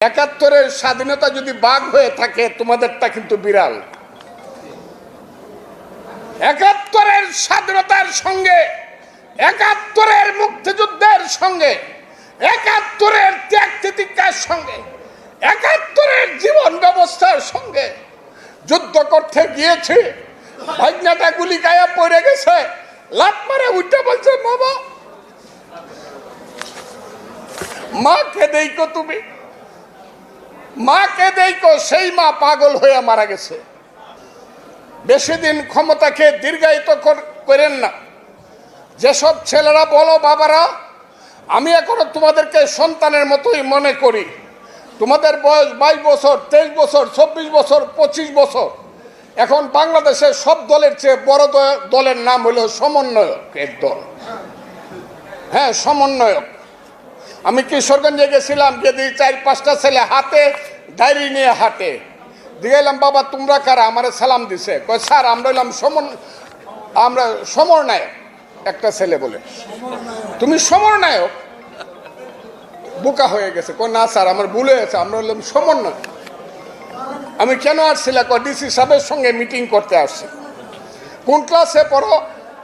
একাত্তরের স্বাধীনতা যদি বাঘ হয়ে থাকে তোমাদেরটা কিন্তু বিড়াল। একাত্তরের স্বাধীনতার সঙ্গে, একাত্তরের মুক্তিযুদ্ধের সঙ্গে, একাত্তরের ত্যাগ তিতিক্ষার সঙ্গে, একাত্তরের জীবন ব্যবস্থার সঙ্গে যুদ্ধ করতে গিয়েছে। ভাগনাটা গুলি গায়ে পড়ে গেছে, লাত মারে উঠে বলছে বাবা মাকে দেখো, তুমি মাকে দেখো। সেই মা পাগল হয়ে মারা গেছে। বেশি দিন ক্ষমতাকে দীর্ঘায়িত করেন না। যেসব ছেলেরা বলো বাবারা আমি এখনো তোমাদেরকে সন্তানের মতোই মনে করি, তোমাদের বয়স 22 বছর, 23 বছর, 24 বছর, 25 বছর। এখন বাংলাদেশের সব দলের চেয়ে বড় দলের নাম হলো সমন্বয়কের দল। হ্যাঁ, সমন্বয়ক। আমি কিশোরগঞ্জে গেছিলাম, যদি 4-5টা ছেলে হাতে ডায়েরি নিয়ে হাঁটে দিয়ে এলাম, বাবা তোমরা কারা? আমার সালাম দিছে, কয় স্যার আমরা এলাম আমরা সমরনায়ক। একটা ছেলে বলে তুমি সমরনায়ক? বোকা হয়ে গেছে, কয় না স্যার আমার ভুলে গেছে, আমরা হলাম সমন্বয়। আমি কেন আসছিলাম? ডিসি সাহেবের সঙ্গে মিটিং করতে আসছি। কোন ক্লাসে পড়ো?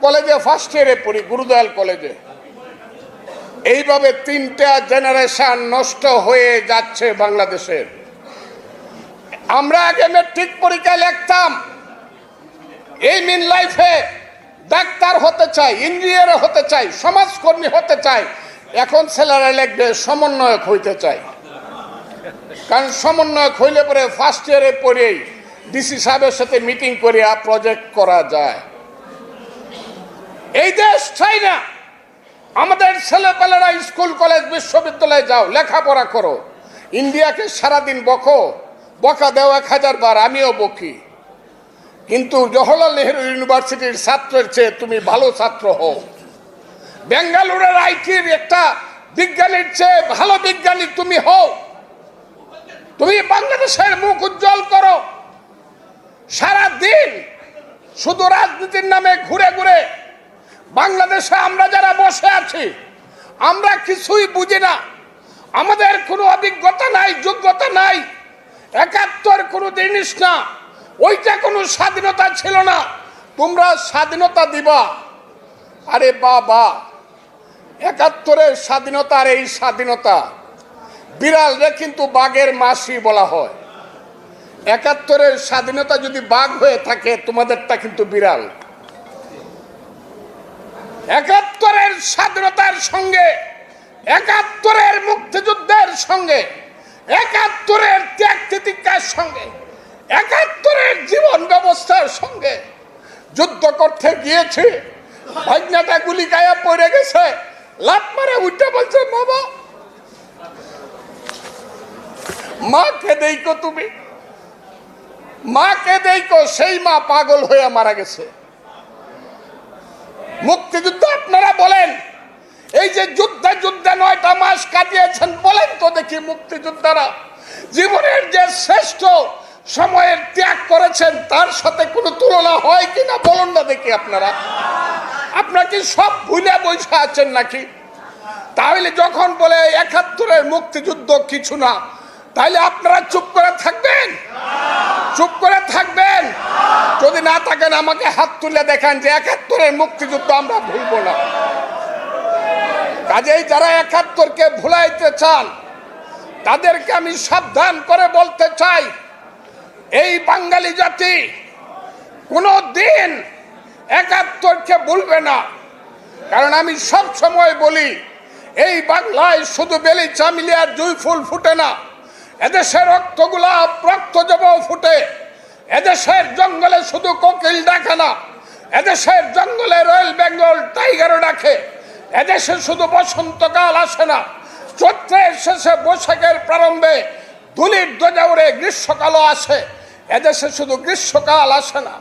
কলেজে ফার্স্ট ইয়ারে পড়ি, গুরুদয়াল কলেজে। এইভাবে 3টা জেনারেশন নষ্ট হয়ে যাচ্ছে বাংলাদেশের। আমরা আগে মেট্রিক পরীক্ষায় লিখতাম এই মিন লাইফে ডাক্তার হতে চাই, ইঞ্জিনিয়ার হতে চাই, সমাজকর্মী হতে চাই। এখন ছেলেরা লিখবে সমন্বয়ক হইতে চাই। কারণ সমন্বয়ক হইলে পরে ফার্স্ট ইয়ারে পড়েই ডিসি সাহেবের সাথে মিটিং করে প্রজেক্ট করা যায়। এই দেশ চাই না আমাদের ছেলেপেলেরা স্কুল কলেজ বিশ্ববিদ্যালয়ে যাও, লেখাপড়া করো। ইন্ডিয়াকে সারাদিন বকা দেও 1000 বার, আমিও বকি। কিন্তু জওহরলাল নেহরু ইউনিভার্সিটির ছাত্রের চেয়ে তুমি ভালো ছাত্র হও। বেঙ্গালুরুর আইটির একটা বিজ্ঞানীর চেয়ে ভালো বিজ্ঞানী তুমি হও। তুমি বাংলাদেশের মুখ উজ্জ্বল করো। সারাদিন শুধু রাজনীতির নামে ঘুরে ঘুরে বাংলাদেশে আমরা যারা বসে আছি আমরা কিছুই বুঝি না। আমাদের কোনো অভিজ্ঞতা নাই, যোগ্যতা নাই। 71 কোনো জিনিস না, ওইটা কোনো স্বাধীনতা ছিল না। তোমরা স্বাধীনতা দিবা? আরে বাবা, 71-এর স্বাধীনতা আর এই স্বাধীনতা, বিড়ালরে কিন্তু বাঘের মাসি বলা হয়। 71-এর স্বাধীনতা যদি বাঘ হয়ে থাকে তোমাদেরটা কিন্তু বিড়াল। 71-এর স্বাধীনতার সঙ্গে, 71-এর মুক্তিযুদ্ধের সঙ্গে, 71-এর ত্যাগ তিতিক্ষার সঙ্গে, 71-এর জীবন ব্যবস্থার সঙ্গে যুদ্ধ করতে গিয়েছে। ভাগনাটা গুলি গায়ে পড়ে গেছে, লাত মারে উঠে বলছে বাবা মাকে দেখো, তুমি মাকে দেখো। সেই মা পাগল হয়ে মারা গেছে। মুক্তিযুদ্ধ আপনারা বলেন, এই যে যুদ্ধে 9টা মাস কাটিয়েছেন, বলেন তো দেখি মুক্তিযোদ্ধারা জীবনের যে শ্রেষ্ঠ সময়ের ত্যাগ করেছেন তার সাথে কোনো তুলনা হয় কিনা বলুন না দেখি। আপনারা কি সব ভুলে বসে আছেন নাকি? তাহলে যখন বলে 71-এর মুক্তিযুদ্ধ কিছু না, তাহলে আপনারা চুপ করে থাকবেন? চুপ করে থাকবেন? যদি না থাকেন আমাকে হাত তুলে দেখান যে 71-এর মুক্তিযুদ্ধ আমরা ভুলবো না। কাজেই যারা 71-কে ভুলাইতে চান তাদেরকে আমি সাবধান করে বলতে চাই, এই বাঙালি জাতি কোনো দিন 71-কে ভুলবে না। কারণ আমি সব সময় বলি, এই বাংলায় শুধু বেলি চামিলি আর জুই ফুল ফুটে না, এদেশের রক্তগোলাপ, রক্ত জব ফুটে। এদেশের জঙ্গলে শুধু কোকিল ডাকে না, এদেশের জঙ্গলে রয়্যাল বেঙ্গল টাইগারও ডাকে। এদেশে শুধু বসন্তকাল আসে না, চৈত্রের শেষে বৈশাখের প্রারম্ভে ধুলির ধ্বজা উড়ে গ্রীষ্মকালও আসে। এদেশে শুধু গ্রীষ্মকাল আসে না,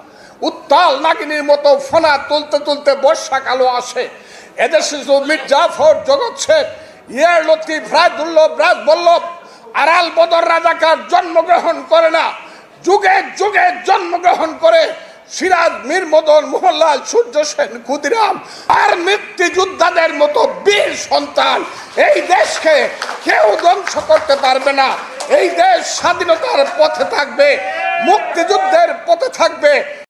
উত্তাল নাগিনীর মতো ফোনা তুলতে তুলতে বর্ষাকালও আসে। এদেশে শুধু মীর জাফর, জগৎ শেখ, ইয়ার লতিফ, রাজদুল্লভ, রাজবল্লভ, আরাল বদর রাজাকার জন্মগ্রহণ করে না, যুগে যুগে জন্মগ্রহণ করে সিরাজ, মীর মদন, মোহনলাল, সূর্য সেন, ক্ষুদিরাম আর মুক্তিযোদ্ধাদের মতো বীর সন্তান এই দেশকে কেউ ধ্বংস করতে পারবে না। এই দেশ স্বাধীনতার পথে থাকবে, মুক্তিযুদ্ধের পথে থাকবে।